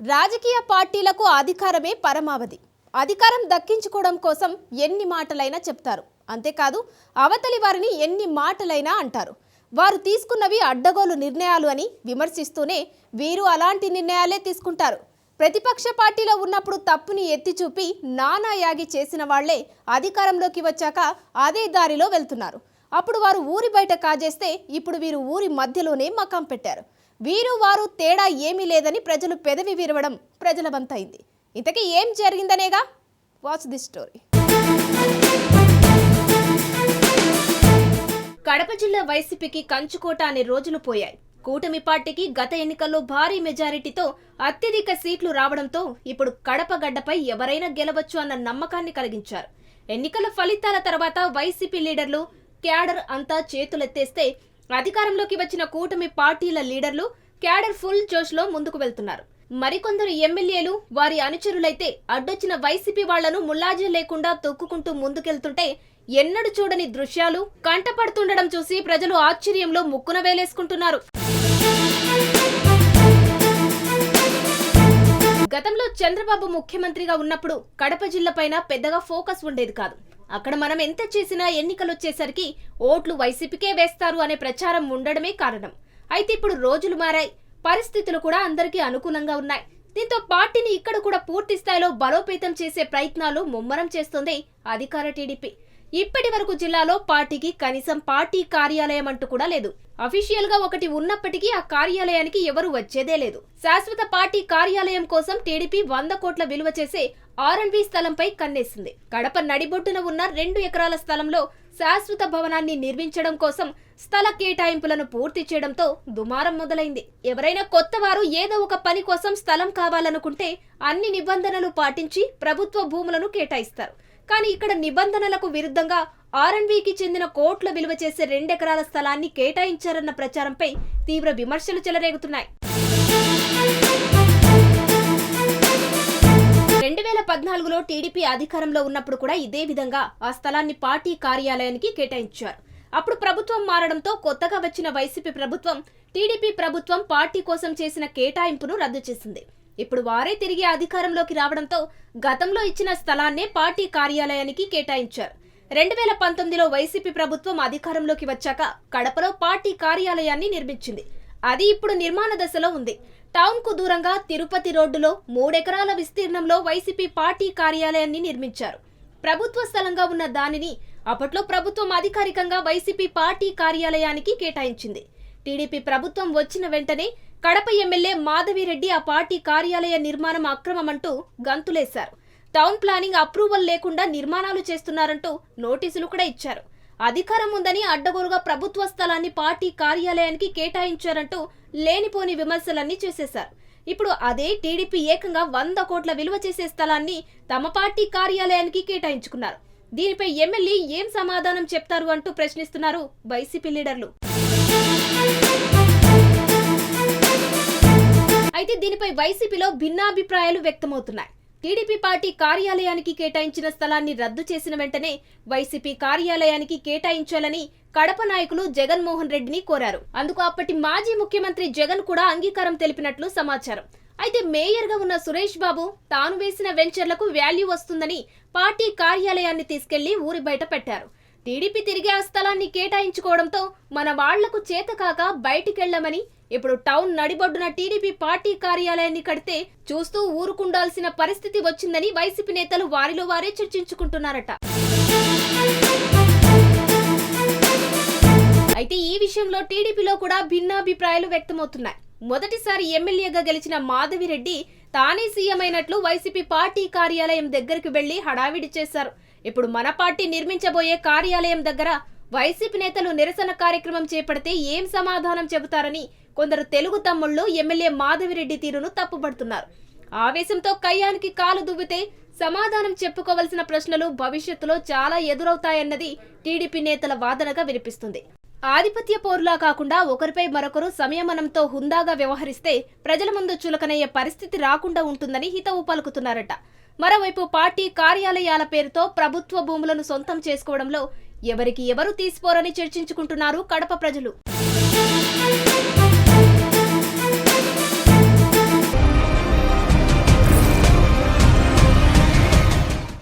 రాజకీయ పార్టీలకు అధికారమే పరమావధి. అధికారం దక్కించుకోవడం కోసం ఎన్ని మాటలైనా చెప్తారు. అంతేకాదు అవతలి వారిని ఎన్ని మాటలైనా అంటారు. వారు తీసుకున్నవి అడ్డగోలు నిర్ణయాలు అని విమర్శిస్తూనే వీరు అలాంటి నిర్ణయాలే తీసుకుంటారు. ప్రతిపక్ష పార్టీలో ఉన్నప్పుడు తప్పుని ఎత్తి చూపి నానాయాగి చేసిన వాళ్లే అధికారంలోకి వచ్చాక అదే దారిలో వెళ్తున్నారు. అప్పుడు వారు ఊరి బయట కాజేస్తే ఇప్పుడు వీరు ఊరి మధ్యలోనే మకాం పెట్టారు. వీరు వారు తేడా ఏమీ లేదని ప్రజలు పెదవి విరవడం ప్రజల వంతైంది. ఇంతకీ ఏం జరిగిందనేగా వాచ్ దిస్ స్టోరీ. కడప జిల్లా వైసీపీకి కంచుకోట అనే రోజులు పోయాయి. కూటమి పార్టీకి గత ఎన్నికల్లో భారీ మెజారిటీతో అత్యధిక సీట్లు రావడంతో ఇప్పుడు కడప గడ్డపై ఎవరైనా గెలవచ్చు అన్న నమ్మకాన్ని కలిగించారు. ఎన్నికల ఫలితాల తర్వాత వైసీపీ లీడర్లు, క్యాడర్ అంతా చేతులెత్తేస్తే అధికారంలోకి వచ్చిన కూటమి పార్టీల లీడర్లు, క్యాడర్ ఫుల్ జోష్ లో ముందుకు వెళ్తున్నారు. మరికొందరు ఎమ్మెల్యేలు, వారి అనుచరులైతే అడ్డొచ్చిన వైసీపీ వాళ్లను ముల్లాజీ లేకుండా తొక్కుకుంటూ ముందుకెళ్తుంటే ఎన్నడూ చూడని దృశ్యాలు కంటపడుతుండడం చూసి ప్రజలు ఆశ్చర్యంలో ముక్కున వేలేసుకుంటున్నారు. గతంలో చంద్రబాబు ముఖ్యమంత్రిగా ఉన్నప్పుడు కడప జిల్లా పైన పెద్దగా ఫోకస్ ఉండేది కాదు. అక్కడ మనం ఎంత చేసినా ఎన్నికలొచ్చేసరికి ఓట్లు వైసీపీకే వేస్తారు అనే ప్రచారం ఉండడమే కారణం. అయితే ఇప్పుడు రోజులు మారాయి, పరిస్థితులు కూడా అందరికీ అనుకూలంగా ఉన్నాయి. దీంతో పార్టీని ఇక్కడ కూడా పూర్తి స్థాయిలో బలోపేతం చేసే ప్రయత్నాలు ముమ్మరం చేస్తోంది అధికార టీడీపీ. ఇప్పటి వరకు జిల్లాలో పార్టీకి కనీసం పార్టీ కార్యాలయం అంటూ కూడా లేదు. అఫీషియల్ గా ఒకటి ఉన్నప్పటికీ ఆ కార్యాలయానికి ఎవరు వచ్చేదే లేదు. శాశ్వత పార్టీ కార్యాలయం కోసం టీడీపీ 100 కోట్ల విలువ చేసే R&B స్థలంపై కన్నేసింది. కడప నడిబొడ్డున ఉన్న 2 ఎకరాల స్థలంలో శాశ్వత భవనాన్ని నిర్మించడం కోసం స్థల కేటాయింపులను పూర్తి చేయడంతో దుమారం మొదలైంది. ఎవరైనా కొత్త వారు ఏదో ఒక పని కోసం స్థలం కావాలనుకుంటే అన్ని నిబంధనలు పాటించి ప్రభుత్వ భూములను కేటాయిస్తారు. కానీ ఇక్కడ నిబంధనలకు విరుద్ధంగా R&Bకి చెందిన కోట్ల విలువ చేసే 2 ఎకరాల స్థలాన్ని కేటాయించారన్న ప్రచారంపై తీవ్ర విమర్శలు చెలరేగుతున్నాయి. 2014లో టీడీపీ అధికారంలో ఉన్నప్పుడు కూడా ఇదే విధంగా ఆ స్థలాన్ని పార్టీ కార్యాలయానికి కేటాయించారు. అప్పుడు ప్రభుత్వం మారడంతో కొత్తగా వచ్చిన వైసీపీ ప్రభుత్వం టీడీపీ ప్రభుత్వం పార్టీ కోసం చేసిన కేటాయింపును రద్దు చేసింది. ఇప్పుడు వారే తిరిగి అధికారంలోకి రావడంతో గతంలో ఇచ్చిన స్థలాన్నే పార్టీ కార్యాలయానికి కేటాయించారు. 2019లో వైసీపీ ప్రభుత్వం అధికారంలోకి వచ్చాక కడపలో పార్టీ కార్యాలయాన్ని నిర్మించింది. అది ఇప్పుడు నిర్మాణ దశలో ఉంది. టౌన్ కు దూరంగా తిరుపతి రోడ్డులో 3 ఎకరాల విస్తీర్ణంలో వైసీపీ పార్టీ కార్యాలయాన్ని నిర్మించారు. ప్రభుత్వ స్థలంగా ఉన్న దానిని అప్పట్లో ప్రభుత్వం అధికారికంగా వైసీపీ పార్టీ కార్యాలయానికి కేటాయించింది. టీడీపీ ప్రభుత్వం వచ్చిన వెంటనే కడప ఎమ్మెల్యే మాధవిరెడ్డి ఆ పార్టీ కార్యాలయ నిర్మాణం అక్రమమంటూ గంతులేశారు. టౌన్ ప్లానింగ్ అప్రూవల్ లేకుండా నిర్మాణాలు చేస్తున్నారంటూ నోటీసులు కూడా ఇచ్చారు. అధికారం ఉందని అడ్డగోలుగా ప్రభుత్వ స్థలాన్ని పార్టీ కార్యాలయానికి కేటాయించారంటూ లేనిపోని విమర్శలన్నీ చేసేశారు. ఇప్పుడు అదే టీడీపీ ఏకంగా 100 కోట్ల విలువ చేసే స్థలాన్ని తమ పార్టీ కార్యాలయానికి కేటాయించుకున్నారు. దీనిపై ఎమ్మెల్యే ఏం సమాధానం చెప్తారు అంటూ ప్రశ్నిస్తున్నారు వైసీపీ లీడర్లు. అయితే దీనిపై వైసీపీలో భిన్నాభిప్రాయాలు వ్యక్తమవుతున్నాయి. టీడీపీ పార్టీ కార్యాలయానికి కేటాయించిన స్థలాన్ని రద్దు చేసిన వెంటనే వైసీపీ కార్యాలయానికి కేటాయించాలని కడప నాయకులు జగన్మోహన్ రెడ్డిని కోరారు. అందుకు అప్పటి మాజీ ముఖ్యమంత్రి జగన్ కూడా అంగీకారం తెలిపినట్లు సమాచారం. అయితే మేయర్ గా ఉన్న సురేష్ బాబు తాను వేసిన వెంచర్లకు వాల్యూ వస్తుందని పార్టీ కార్యాలయాన్ని తీసుకెళ్లి ఊరి బయట పెట్టారు. టీడీపీ తిరిగి ఆ స్థలాన్ని కేటాయించుకోవడంతో మన వాళ్లకు చేతకాక బయటికెళ్లమని, ఇప్పుడు టౌన్ నడిబొడ్డున టీడీపీ పార్టీ కార్యాలయాన్ని కడితే చూస్తూ ఊరుకుండాల్సిన పరిస్థితి వచ్చిందని వైసీపీ నేతలు వారిలో వారే చర్చించుకుంటున్నారట. అయితే ఈ విషయంలో టీడీపీలో కూడా భిన్నాభిప్రాయాలు వ్యక్తమవుతున్నాయి. మొదటిసారి ఎమ్మెల్యేగా గెలిచిన మాధవిరెడ్డి తానే సీఎం అయినట్లు వైసీపీ పార్టీ కార్యాలయం దగ్గరికి వెళ్లి హడావిడి చేశారు. ఇప్పుడు మన పార్టీ నిర్మించబోయే కార్యాలయం దగ్గర వైసీపీ నేతలు నిరసన కార్యక్రమం చేపడితే ఏం సమాధానం చెబుతారని కొందరు తెలుగు తమ్ముళ్లు ఎమ్మెల్యే మాధవిరెడ్డి తీరును తప్పుపడుతున్నారు. ఆవేశంతో కయ్యానికి కాలు దువ్వితే సమాధానం చెప్పుకోవలసిన ప్రశ్నలు భవిష్యత్తులో చాలా ఎదురవుతాయన్నది టీడీపీ నేతల వాదనగా వినిపిస్తుంది. ఆధిపత్య పోరులా కాకుండా ఒకరిపై మరొకరు సంయమనంతో హుందాగా వ్యవహరిస్తే ప్రజల ముందు చులకనయ్యే పరిస్థితి రాకుండా ఉంటుందని హితవు పలుకుతున్నారట. మరోవైపు పార్టీ కార్యాలయాల పేరుతో ప్రభుత్వ భూములను సొంతం చేసుకోవడంలో ఎవరికి ఎవరు తీసిపోరని చర్చించుకుంటున్నారు కడప ప్రజలు.